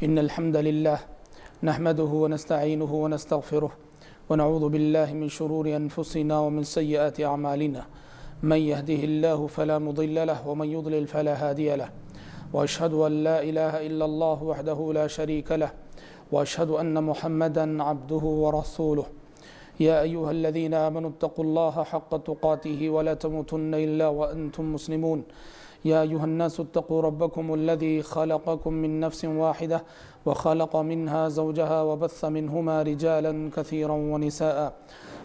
إن الحمد لله نحمده ونستعينه ونستغفره ونعوذ بالله من شرور أنفسنا ومن سيئات أعمالنا من يهده الله فلا مضل له ومن يضلل فلا هادي له وأشهد أن لا إله إلا الله وحده لا شريك له وأشهد أن محمدا عبده ورسوله يا أيها الذين آمنوا اتقوا الله حق تقاته ولا تموتن إلا وأنتم مسلمون يا أيها الناس اتقوا ربكم الذي خلقكم من نفس واحدة وخلق منها زوجها وبث منهما رجالا كثيرا ونساء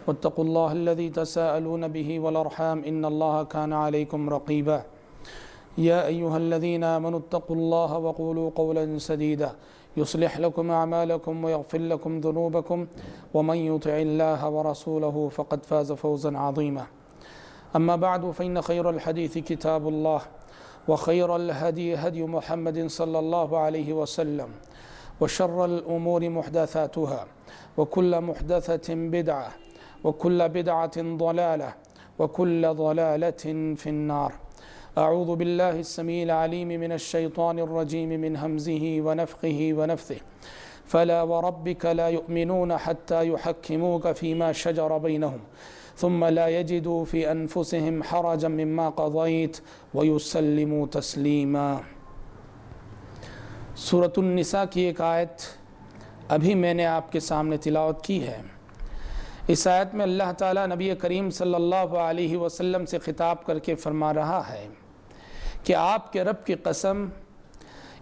واتقوا الله الذي تساءلون به والأرحام إن الله كان عليكم رقيبا يا أيها الذين آمنوا اتقوا الله وقولوا قولا سديدا يصلح لكم أعمالكم ويغفر لكم ذنوبكم ومن يطع الله ورسوله فقد فاز فوزا عظيما أما بعد فإن خير الحديث كتاب الله وخير الهدي هدي محمد صلى الله عليه وسلم وشر الأمور محدثاتها وكل محدثة بدعة وكل بدعة ضلالة وكل ضلالة في النار أعوذ بالله السميع العليم من الشيطان الرجيم من همزه ونفخه ونفثه فلا وربك لا يؤمنون حتى يحكموك فيما شجر بينهم ثم لا يجدوا في أنفسهم حرجا مما قضيت ويسلموا تسليما۔ سورة النساء کی ایک آیت ابھی میں نے آپ کے سامنے تلاوت کی ہے۔ اس آیت میں اللہ تعالیٰ نبی کریم صلی اللہ علیہ وسلم سے خطاب کر کے فرما رہا ہے کہ آپ کے رب کی قسم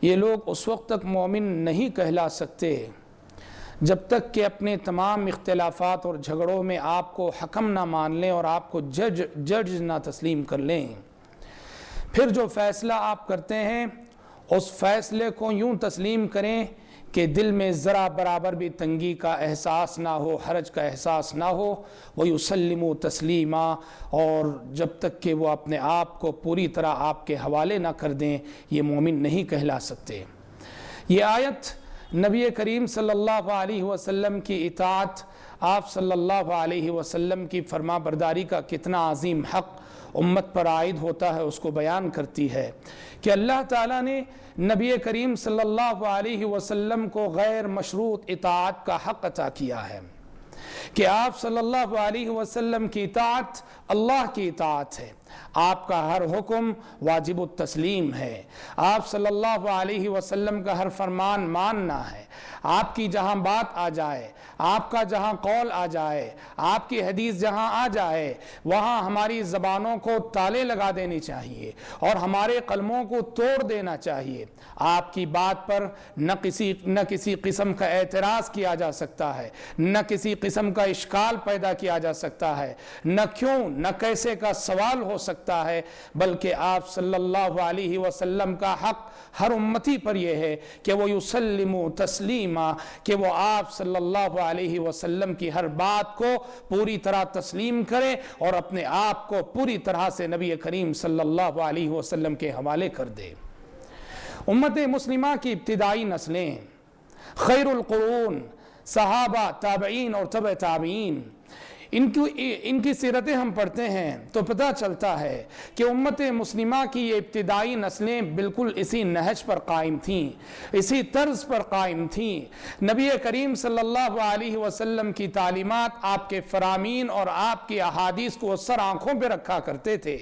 یہ لوگ اس وقت تک مومن نہیں کہلا سکتے جب تک کہ اپنے تمام اختلافات اور جھگڑوں میں آپ کو حکم نہ مان لیں اور آپ کو جج نہ تسلیم کر لیں۔ پھر جو فیصلہ آپ کرتے ہیں اس فیصلے کو یوں تسلیم کریں کہ دل میں ذرا برابر بھی تنگی کا احساس نہ ہو، حرج کا احساس نہ ہو، وَيُسَلِّمُوا تَسْلِيمًا، اور جب تک کہ وہ اپنے آپ کو پوری طرح آپ کے حوالے نہ کر دیں یہ مومن نہیں کہلا سکتے۔ یہ آیت نبی کریم صلی اللہ علیہ وسلم کی اطاعت، آپ صلی اللہ علیہ وسلم کی فرما برداری کا کتنا عظیم حق امت پر عائد ہوتا ہے اس کو بیان کرتی ہے کہ اللہ تعالیٰ نے نبی کریم صلی اللہ علیہ وسلم کو غیر مشروط اطاعت کا حق عطا کیا ہے کہ آپ صلی اللہ علیہ وسلم کی اطاعت اللہ کی اطاعت ہے، آپ کا ہر حکم واجب التسلیم ہے، آپ صلی اللہ علیہ وسلم کا ہر فرمان ماننا ہے، آپ کی جہاں بات آ جائے، آپ کا جہاں قول آ جائے، آپ کی حدیث جہاں آ جائے وہاں ہماری زبانوں کو تالے لگا دینی چاہیے اور ہمارے قلموں کو توڑ دینا چاہیے۔ آپ کی بات پر نہ کسی قسم کا اعتراض کیا جا سکتا ہے، نہ کسی قسم کا اشکال پیدا کیا جا سکتا ہے، نہ کیوں نہ کیسے کا سوال ہو سکتا ہے، بلکہ آپ صلی اللہ علیہ وسلم کا حق ہر امتی پر یہ ہے کہ وہ یسلموا تسلیما، کہ وہ آپ صلی اللہ علیہ وسلم کی ہر بات کو پوری طرح تسلیم کرے اور اپنے آپ کو پوری طرح سے نبی کریم صلی اللہ علیہ وسلم کے حوالے کر دے۔ امت مسلمہ کی ابتدائی نسلیں، خیر القرون، صحابہ، تابعین اور تبع تابعین، ان کی سیرتیں ہم پڑھتے ہیں تو پتہ چلتا ہے کہ امت مسلمہ کی یہ ابتدائی نسلیں بالکل اسی نہج پر قائم تھیں، اسی طرز پر قائم تھیں۔ نبی کریم صلی اللہ علیہ وسلم کی تعلیمات، آپ کے فرامین اور آپ کی احادیث کو سر آنکھوں پہ رکھا کرتے تھے،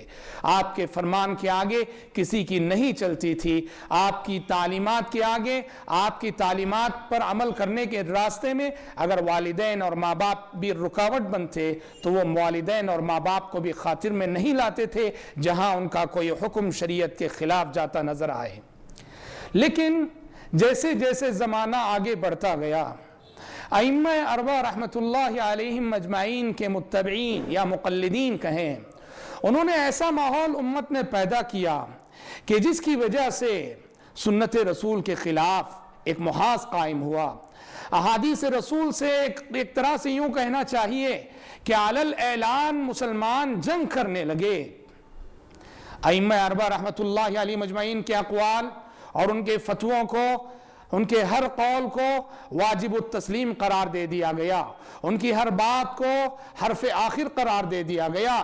آپ کے فرمان کے آگے کسی کی نہیں چلتی تھی، آپ کی تعلیمات کے آگے، آپ کی تعلیمات پر عمل کرنے کے راستے میں اگر والدین اور ماں باپ بھی رکاوٹ بنتے تو وہ والدین اور ماں باپ کو بھی خاطر میں نہیں لاتے تھے جہاں ان کا کوئی حکم شریعت کے خلاف جاتا نظر آئے۔ لیکن جیسے جیسے زمانہ آگے بڑھتا گیا، ائمہ اربعہ رحمۃ اللہ علیہم مجمعین کے متبعین یا مقلدین کہیں، انہوں نے ایسا ماحول امت میں پیدا کیا کہ جس کی وجہ سے سنت رسول کے خلاف ایک محاذ قائم ہوا۔ احادیث رسول سے ایک طرح سے یوں کہنا چاہیے کہ علی الاعلان مسلمان جنگ کرنے لگے۔ ائمہ اربعہ رحمۃ اللہ علیہ مجمعین کے اقوال اور ان کے فتووں کو، ان کے ہر قول کو واجب التسلیم قرار دے دیا گیا، ان کی ہر بات کو حرف آخر قرار دے دیا گیا۔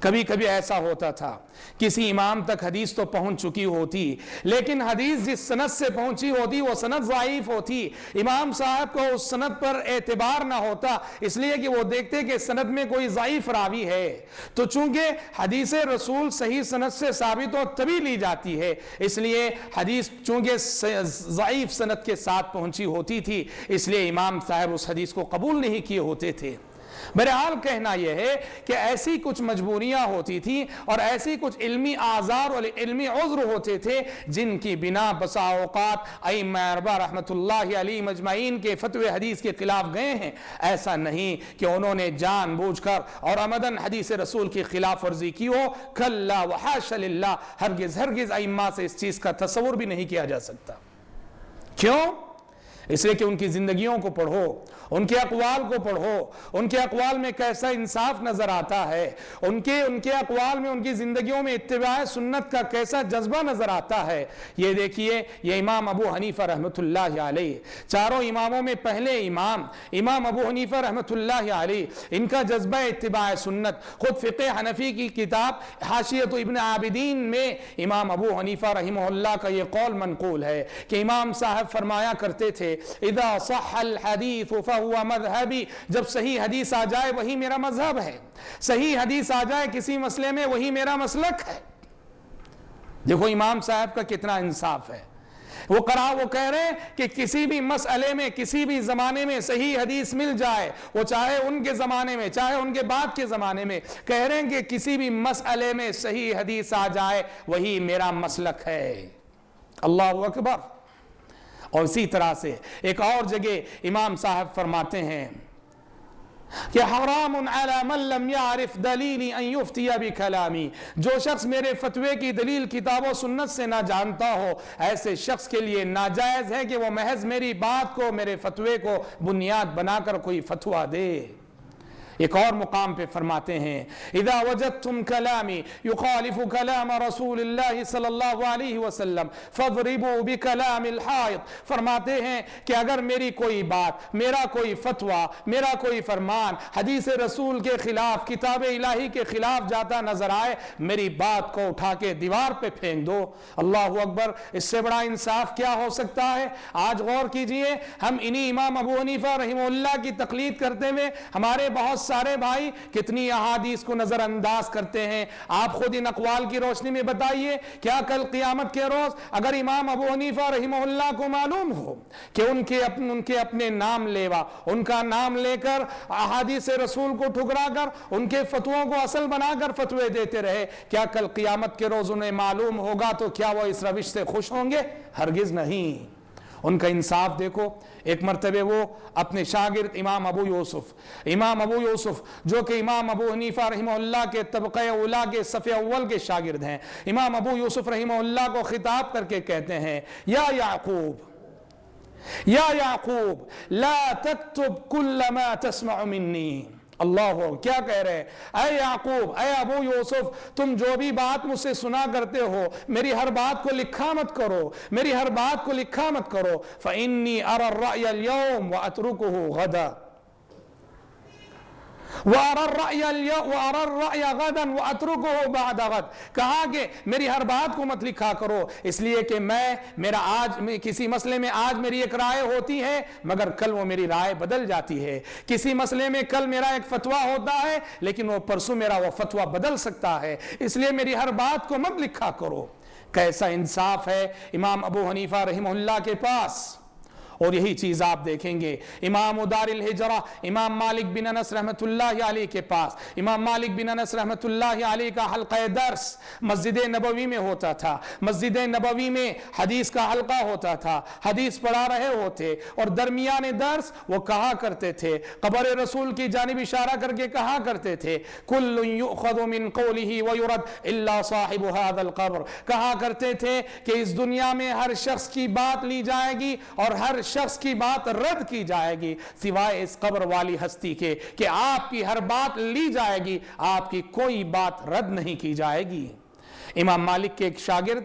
کبھی کبھی ایسا ہوتا تھا کسی امام تک حدیث تو پہنچ چکی ہوتی لیکن حدیث جس سند سے پہنچی ہوتی وہ سند ضعیف ہوتی، امام صاحب کو اس سند پر اعتبار نہ ہوتا، اس لیے کہ وہ دیکھتے کہ سند میں کوئی ضعیف راوی ہے، تو چونکہ حدیث رسول صحیح سند سے ثابت ہو تبھی لی جاتی ہے، اس لیے حدیث چونکہ ضعیف سند کے ساتھ پہنچی ہوتی تھی اس لیے امام صاحب اس حدیث کو قبول نہیں کیے ہوتے تھے۔ بہرحال کہنا یہ ہے کہ ایسی کچھ مجبوریاں ہوتی تھیں اور ایسی کچھ علمی آزار اور علمی عذر ہوتے تھے جن کی بنا بسا اوقات ائمہ اربعہ رحمت اللہ علیہ مجمعین کے فتوی حدیث کے خلاف گئے ہیں۔ ایسا نہیں کہ انہوں نے جان بوجھ کر اور عمدن حدیث رسول کی خلاف ورزی کی ہو، کلا وحاش للہ، ہرگز ہرگز ائمہ سے اس چیز کا تصور بھی نہیں کیا جا سکتا۔ کیوں؟ اس لیے کہ ان کی زندگیوں کو پڑھو، ان کے اقوال کو پڑھو، ان کے اقوال میں کیسا انصاف نظر آتا ہے، ان کے اقوال میں، ان کی زندگیوں میں اتباع سنت کا کیسا جذبہ نظر آتا ہے۔ یہ دیکھیے، یہ امام ابو حنیفہ رحمت اللہ علیہ، چاروں اماموں میں پہلے امام ابو حنیفہ رحمت اللہ علیہ، ان کا جذبہ اتباع سنت، خود فقہ حنفی کی کتاب حاشیۃ ابن عابدین میں امام ابو حنیفہ رحمہ اللہ کا یہ قول منقول ہے کہ امام صاحب فرمایا کرتے تھے اذا صح الحدیث فهو مذہبی، جب صحیح حدیث آ جائے وہی میرا مذہب ہے، صحیح حدیث آ جائے کسی مسئلے میں وہی میرا مسلک ہے۔ دیکھو امام صاحب کا کتنا انصاف ہے، وہ کہہ رہے ہیں کہ کسی بھی مسئلے میں کسی بھی زمانے میں صحیح حدیث مل جائے، وہ چاہے ان کے زمانے میں چاہے ان کے بعد کے زمانے میں، کہہ رہے ہیں کہ کسی بھی مسئلے میں صحیح حدیث آ جائے وہی میرا مسلک ہے۔ اللہ اکبر۔ اور اسی طرح سے ایک اور جگہ امام صاحب فرماتے ہیں کہ حرام علی من لم یعرف دلیلی ان یفتی بکلامی، جو شخص میرے فتوے کی دلیل کتاب و سنت سے نہ جانتا ہو ایسے شخص کے لیے ناجائز ہے کہ وہ محض میری بات کو، میرے فتوے کو بنیاد بنا کر کوئی فتوہ دے۔ ایک اور مقام پہ فرماتے ہیں اذا وجدتم کلامی یخالف کلام رسول اللہ صلی اللہ علیہ وسلم فاضربوا بکلام الحائط، فرماتے ہیں کہ اگر میری کوئی بات، میرا کوئی فتویٰ، میرا کوئی فرمان حدیث رسول کے خلاف، کتاب الہی کے خلاف جاتا نظر آئے، میری بات کو اٹھا کے دیوار پہ پھینک دو۔ اللہ اکبر، اس سے بڑا انصاف کیا ہو سکتا ہے؟ آج غور کیجئے، ہم انہی امام ابو حنیفہ رحمہ اللہ کی تقلید کرتے ہوئے ہمارے بہت سارے بھائی کتنی احادیث کو نظر انداز کرتے ہیں۔ آپ خود ان اقوال کی روشنی میں بتائیے، کیا کل قیامت کے روز اگر امام ابو حنیفہ رحمہ اللہ کو معلوم ہو کہ ان کے اپنے نام لیوا، ان کا نام لے کر احادیث رسول کو ٹھکرا کر ان کے فتووں کو اصل بنا کر فتوے دیتے رہے، کیا کل قیامت کے روز انہیں معلوم ہوگا تو کیا وہ اس روش سے خوش ہوں گے؟ ہرگز نہیں۔ ان کا انصاف دیکھو، ایک مرتبہ وہ اپنے شاگرد امام ابو یوسف جو کہ امام ابو حنیفہ رحمہ اللہ کے طبقہ اولا کے صف اول کے شاگرد ہیں، امام ابو یوسف رحمہ اللہ کو خطاب کر کے کہتے ہیں یا یعقوب لا تکتب کل ما تسمع منی۔ اللہ، کیا کہہ رہے ہیں؟ اے یعقوب، اے ابو یوسف، تم جو بھی بات مجھ سے سنا کرتے ہو میری ہر بات کو لکھا مت کرو، میری ہر بات کو لکھا مت کرو۔ فإنی أرى الرأي اليوم وأتركه غدا وَأَرَى الرَّأْيَ غَدًا وَأَتْرُكُهُ بَعْدَ غَد، کہا کہ میری ہر بات کو مت لکھا کرو، اس لیے کہ میرا آج کسی مسئلے میں آج میری ایک رائے ہوتی ہے مگر کل وہ میری رائے بدل جاتی ہے، کسی مسئلے میں کل میرا ایک فتویٰ ہوتا ہے لیکن وہ پرسوں میرا وہ فتویٰ بدل سکتا ہے، اس لیے میری ہر بات کو مت لکھا کرو۔ کیسا انصاف ہے امام ابو حنیفہ رحمہ اللہ کے پاس۔ اور یہی چیز آپ دیکھیں گے امام دار الہجرہ امام مالک بن انس رحمت اللہ علیہ کے پاس۔ امام مالک بن انس رحمت اللہ علیہ کا حلقہ درس مسجد نبوی میں ہوتا تھا، مسجد نبوی میں حدیث کا حلقہ ہوتا تھا، حدیث پڑھا رہے ہوتے اور درمیان درس وہ کہا کرتے تھے، قبر رسول کی جانب اشارہ کر کے کہا کرتے تھے کل یؤخذ من قوله ویرد الا صاحب هذا القبر، کہا کرتے تھے کہ اس دنیا میں ہر شخص کی بات لی جائے گی اور ہر شخص کی بات رد کی جائے گی سوائے اس قبر والی ہستی کے، کہ آپ کی ہر بات لی جائے گی، آپ کی کوئی بات رد نہیں کی جائے گی۔ امام مالک کے ایک شاگرد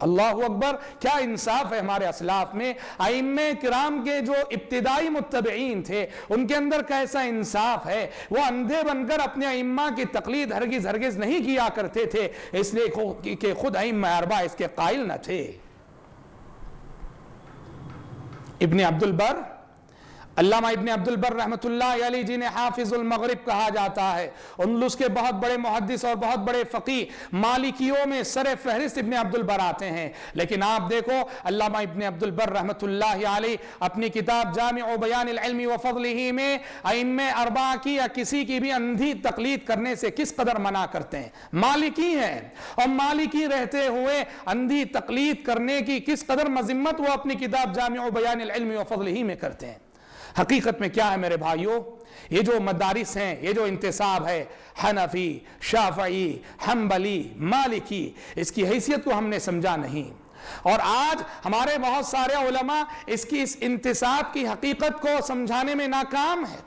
اللہ اکبر، کیا انصاف ہے ہمارے اسلاف میں۔ ائمہ کرام کے جو ابتدائی متبعین تھے ان کے اندر کیسا انصاف ہے، وہ اندھے بن کر اپنے ائمہ کی تقلید ہرگز نہیں کیا کرتے تھے، اس لیے کہ خود ائمہ اربعہ اس کے قائل نہ تھے۔ ابن عبد البر، علامہ ابن عبد البر رحمۃ اللہ علیہ جنہیں حافظ المغرب کہا جاتا ہے، اندلس کے بہت بڑے محدث اور بہت بڑے فقیہ، مالکیوں میں سر فہرست ابن عبد البر آتے ہیں، لیکن آپ دیکھو علامہ ابن عبد البر رحمۃ اللہ علیہ اپنی کتاب جامع بیان العلم وفضلہ میں ائمہ اربعہ کی یا کسی کی بھی اندھی تقلید کرنے سے کس قدر منع کرتے ہیں۔ مالکی ہیں اور مالکی رہتے ہوئے اندھی تقلید کرنے کی کس قدر مذمت وہ اپنی کتاب جامع بیان العلم وفضلہ میں کرتے ہیں۔ حقیقت میں کیا ہے میرے بھائیوں، یہ جو مدارس ہیں، یہ جو انتصاب ہے حنفی، شافعی، حنبلی، مالکی، اس کی حیثیت کو ہم نے سمجھا نہیں، اور آج ہمارے بہت سارے علماء اس انتصاب کی حقیقت کو سمجھانے میں ناکام ہے۔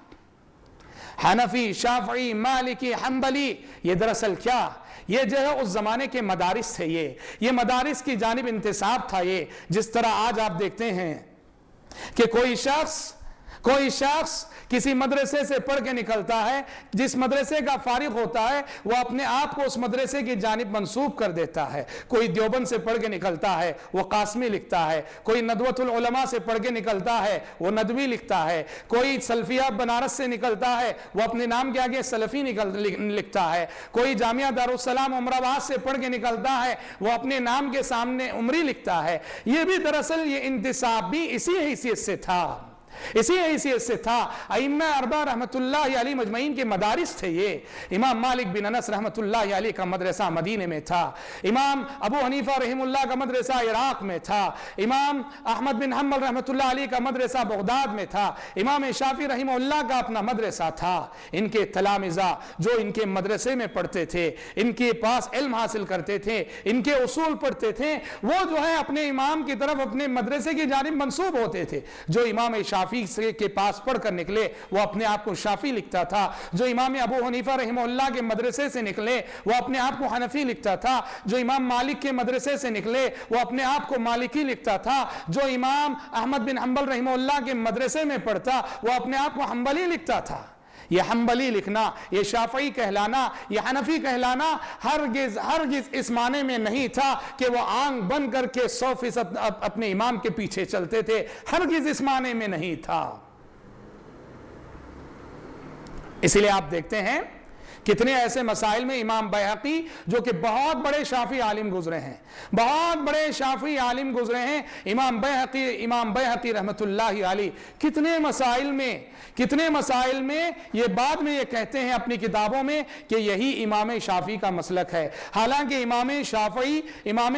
حنفی، شافعی، مالکی، حنبلی، یہ دراصل کیا، یہ جو ہے اس زمانے کے مدارس تھے، یہ مدارس کی جانب انتصاب تھا۔ یہ جس طرح آج آپ دیکھتے ہیں کہ کوئی شخص کسی مدرسے سے پڑھ کے نکلتا ہے، جس مدرسے کا فارغ ہوتا ہے وہ اپنے آپ کو اس مدرسے کی جانب منسوب کر دیتا ہے۔ کوئی دیوبند سے پڑھ کے نکلتا ہے وہ قاسمی لکھتا ہے، کوئی ندوۃ العلماء سے پڑھ کے نکلتا ہے وہ ندوی لکھتا ہے، کوئی سلفیہ بنارس سے نکلتا ہے وہ اپنے نام کے آگے سلفی لکھتا ہے، کوئی جامعہ دارالسلام عمر آباد سے پڑھ کے نکلتا ہے وہ اپنے نام کے سامنے عمری لکھتا ہے۔ یہ بھی دراصل یہ انتصاب بھی اسی حیثیت سے تھا، اسی حیثیت سے تھا۔ ائمہ اربعہ رحمت اللہ علیہ مجمعین کے مدارس تھے یہ۔ امام مالک بن انس رحمت اللہ علیہ کا مدرسہ مدینے میں تھا، امام ابو حنیفہ رحم اللہ کا مدرسہ عراق میں تھا، امام احمد بن حنبل رحمت اللہ علیہ کا مدرسہ بغداد میں تھا، امام شافعی رحمہ اللہ کا اپنا مدرسہ تھا۔ ان کے تلامذہ جو ان کے مدرسے میں پڑھتے تھے، ان کے پاس علم حاصل کرتے تھے، ان کے اصول پڑھتے تھے، وہ جو ہے اپنے امام کی طرف اپنے مدرسے کی جانب منسوب ہوتے تھے۔ جو امام شافعی کے پاس پڑھ کر نکلے وہ اپنے آپ کو شافعی لکھتا تھا، جو امام ابو حنیفہ رحمہ اللہ کے مدرسے سے نکلے وہ اپنے آپ کو حنفی لکھتا تھا، جو امام مالک کے مدرسے سے نکلے وہ اپنے آپ کو مالکی لکھتا تھا، جو امام احمد بن حنبل رحمہ اللہ کے مدرسے میں پڑھتا وہ اپنے آپ کو حنبلی لکھتا تھا۔ یہ حنبلی لکھنا، یہ شافعی کہلانا، یہ حنفی کہلانا ہرگز اس معنی میں نہیں تھا کہ وہ آنکھ بند کر کے 100% اپنے امام کے پیچھے چلتے تھے، ہرگز اس معنی میں نہیں تھا۔ اسی لیے آپ دیکھتے ہیں کتنے ایسے مسائل میں امام بیہقی جو کہ بہت بڑے شافعی عالم گزرے ہیں، بہت بڑے شافعی عالم گزرے ہیں، امام بیہقی رحمت اللہ علیہ کتنے مسائل میں یہ بعد میں یہ کہتے ہیں اپنی کتابوں میں کہ یہی امام شافعی کا مسلک ہے۔ حالانکہ امام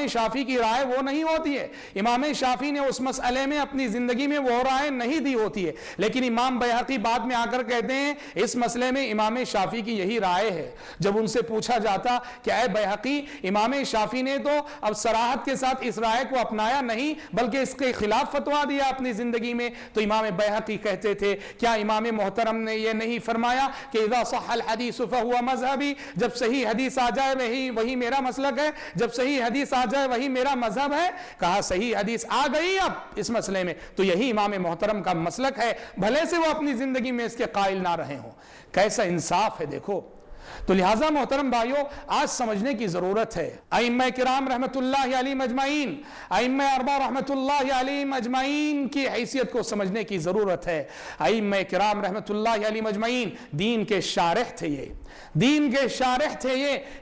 شافعی کی رائے وہ نہیں ہوتی ہے، امام شافعی نے اس مسئلے میں اپنی زندگی میں وہ رائے نہیں دی ہوتی ہے، لیکن امام بیہقی بعد میں آ کر کہتے ہیں اس مسئلے میں امام شافعی کی یہی رائے ہے۔ جب ان سے پوچھا جاتا کہ اے بیہقی، امام شافعی نے تو اب صراحت کے ساتھ اس رائے کو اپنایا نہیں بلکہ اس کے خلاف فتویٰ دیا اپنی زندگی میں، تو امام بیہقی کہتے تھے کیا امام محترم نے یہ نہیں فرمایا کہ اذا صح الحدیث فہو مذہبی، جب صحیح حدیث آ جائے وہی میرا مسلک ہے، جب صحیح حدیث آ جائے وہی میرا مذہب ہے؟ کہا صحیح حدیث آ گئی اب اس مسئلے میں تو یہی امام محترم کا مسلک ہے، بھلے سے وہ اپنی زندگی میں اس کے قائل نہ رہے ہوں۔ کیسا انصاف ہے دیکھو۔ تو لہٰذا محترم بھائیوں آج سمجھنے کی ضرورت ہے، ائمہ کرام رحمت اللہ علیہ مجمعین، ائمہ اربعہ رحمت اللہ علیہ مجمعین کی حیثیت کو سمجھنے کی ضرورت ہے۔ ائمہ کرام رحمت اللہ علیہ مجمعین دین کے شارح تھے، یہ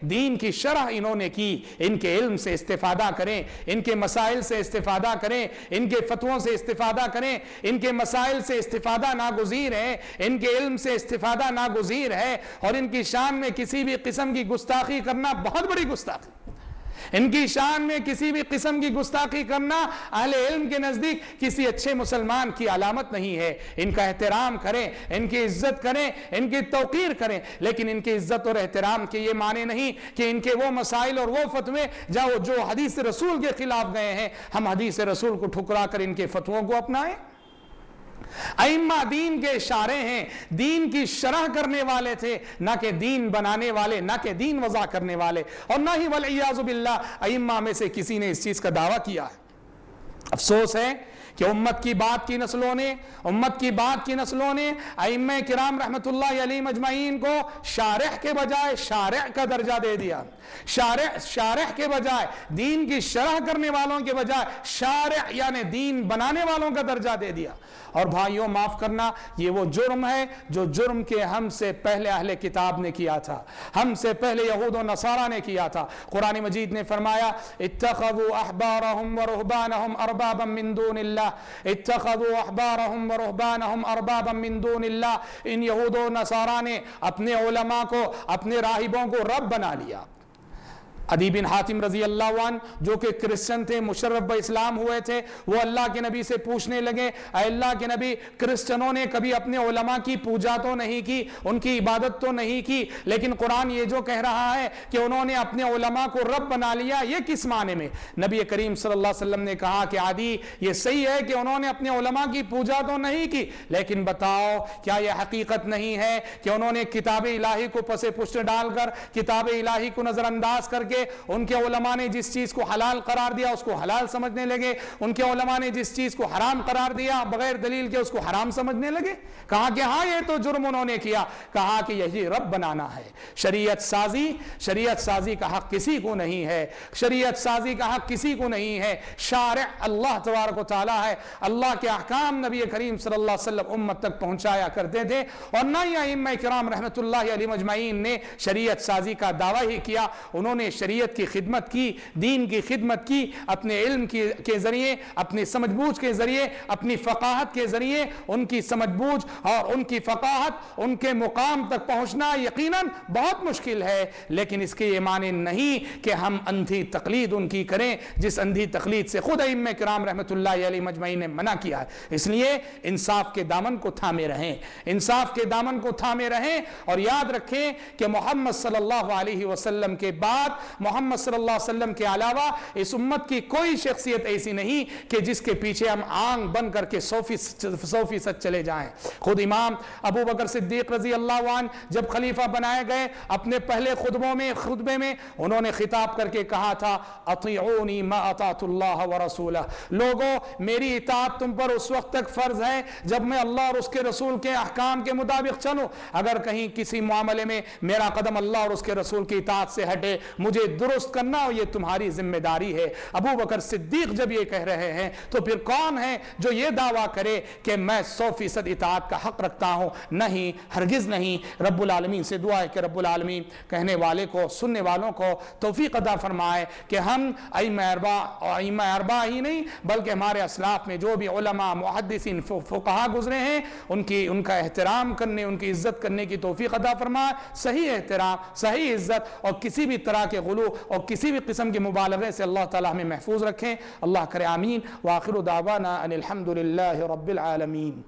دین کی شرح انہوں نے کی۔ ان کے علم سے استفادہ کریں، ان کے مسائل سے استفادہ کریں، ان کے فتووں سے استفادہ کریں، ان کے مسائل سے استفادہ ناگزیر ہے، ان کے علم سے استفادہ ناگزیر ہے، اور ان کی شان میں کسی بھی قسم کی گستاخی کرنا بہت بڑی گستاخی، ان کی شان میں کسی بھی قسم کی گستاخی کرنا اہل علم کے نزدیک کسی اچھے مسلمان کی علامت نہیں ہے۔ ان کا احترام کریں، ان کی عزت کریں، ان کی توقیر کریں، لیکن ان کی عزت اور احترام کے یہ معنی نہیں کہ ان کے وہ مسائل اور وہ فتوے جو حدیث رسول کے خلاف گئے ہیں ہم حدیث رسول کو ٹھکرا کر ان کے فتووں کو اپنائیں۔ ائمہ دین کے اشارے ہیں، دین کی شرح کرنے والے تھے، نہ کہ دین بنانے والے، نہ کہ دین وضع کرنے والے، اور نہ ہی والعیاذ باللہ ائمہ میں سے کسی نے اس چیز کا دعویٰ کیا ہے۔ افسوس ہے کہ امت کی بات کی نسلوں نے ائمہ کرام رحمت اللہ علیہم اجمعین کو شارح کے بجائے شارع کا درجہ دے دیا، شارح کے بجائے، دین کی شرح کرنے والوں کے بجائے شارع یعنی دین بنانے والوں کا درجہ دے دیا۔ اور بھائیوں معاف کرنا، یہ وہ جرم ہے جو جرم کے ہم سے پہلے اہل کتاب نے کیا تھا، ہم سے پہلے یہود و نصارہ نے کیا تھا۔ قرآن مجید نے فرمایا اتخذوا احبارهم ورهبانهم اربابا من دون اللہ، اتخذوا احبارهم ورهبانهم اربابا من دون اللہ، ان یہود و نصارہ نے اپنے علماء کو، اپنے راہبوں کو رب بنا لیا۔ عدی بن حاتم رضی اللہ عنہ جو کہ کرسچن تھے، مشرف باسلام ہوئے تھے، وہ اللہ کے نبی سے پوچھنے لگے، اے اللہ کے نبی، کرسچنوں نے کبھی اپنے علماء کی پوجا تو نہیں کی، ان کی عبادت تو نہیں کی، لیکن قرآن یہ جو کہہ رہا ہے کہ انہوں نے اپنے علماء کو رب بنا لیا، یہ کس معنی میں؟ نبی کریم صلی اللہ علیہ وسلم نے کہا کہ عدی یہ صحیح ہے کہ انہوں نے اپنے علماء کی پوجا تو نہیں کی، لیکن بتاؤ کیا یہ حقیقت نہیں ہے کہ انہوں نے کتاب الہی کو پس پشت ڈال کر، کتاب الہی کو نظر انداز کر کے ان کے علماء نے جس چیز کو حلال قرار دیا اس کو حلال سمجھنے لگے، ان کے علماء نے جس چیز کو حرام قرار دیا بغیر دلیل کے اس کو حرام سمجھنے لگے؟ کہا کہ ہاں یہ تو جرم انہوں نے کیا، کہا کہ یہی رب بنانا ہے۔ شریعت سازی کا حق کسی کو نہیں ہے، شریعت سازی کا حق کسی کو نہیں ہے، شارع اللہ تبارک و تعالی ہے۔ اللہ کے احکام نبی کریم صلی اللہ علیہ وسلم امت تک پہنچایا کرتے تھے، اور نہ ہی ائمہ کرام رحمت اللہ علیہم اجمعین نے شریعت سازی کا دعویٰ ہی کیا، انہوں نے شریعت کی خدمت کی، دین کی خدمت کی، اپنے علم کے ذریعے، اپنی سمجھ بوجھ کے ذریعے، اپنی فقاہت کے ذریعے، ان کی سمجھ بوجھ اور ان کی فقاہت، ان کے مقام تک پہنچنا یقیناً بہت مشکل ہے، لیکن اس کے یہ معنی نہیں کہ ہم اندھی تقلید ان کی کریں، جس اندھی تقلید سے خود ائمہ کرام رحمت اللہ علیہ مجمعین نے منع کیا ہے۔ اس لیے انصاف کے دامن کو تھامے رہیں، انصاف کے دامن کو تھامے رہیں، اور یاد رکھیں کہ محمد صلی اللہ علیہ وسلم کے بعد، محمد صلی اللہ علیہ وسلم کے علاوہ اس امت کی کوئی شخصیت ایسی نہیں کہ جس کے پیچھے ہم آنکھ بن کر کے 100% چلے جائیں۔ خود امام ابو بکر صدیق رضی اللہ عنہ جب خلیفہ بنائے گئے، اپنے پہلے خطبے میں انہوں نے خطاب کر کے کہا تھا اطیعونی ما اطاعت اللہ ورسولہ، لوگوں میری اطاعت تم پر اس وقت تک فرض ہے جب میں اللہ اور اس کے رسول کے احکام کے مطابق چلوں، اگر کہیں کسی معاملے میں میرا قدم اللہ اور اس کے رسول کی اطاعت سے ہٹے مجھے درست کرنا ہو، یہ تمہاری ذمہ داری ہے۔ ابو بکر صدیق جب یہ کہہ رہے ہیں تو پھر کون ہے جو یہ دعویٰ کرے کہ میں 100% اطاعت کا حق رکھتا ہوں؟ نہیں، ہرگز نہیں۔ رب العالمین سے دعا ہے کہ رب العالمین کہنے والے کو، سننے والوں کو توفیق عطا فرمائے کہ ہم ائمہ اربعہ ہی نہیں بلکہ ہمارے اسلاف میں جو بھی علماء، محدثین، فقہا گزرے ہیں ان کا احترام کرنے، ان کی عزت کرنے کی توفیق عطا فرمائے۔ صحیح احترام، صحیح عزت اور کسی بھی طرح کے غلو اور کسی بھی قسم کے مبالغے سے اللہ تعالیٰ ہمیں محفوظ رکھیں۔ اللہ کرے آمین۔ وآخر دعوانا ان الحمد للہ رب العالمین۔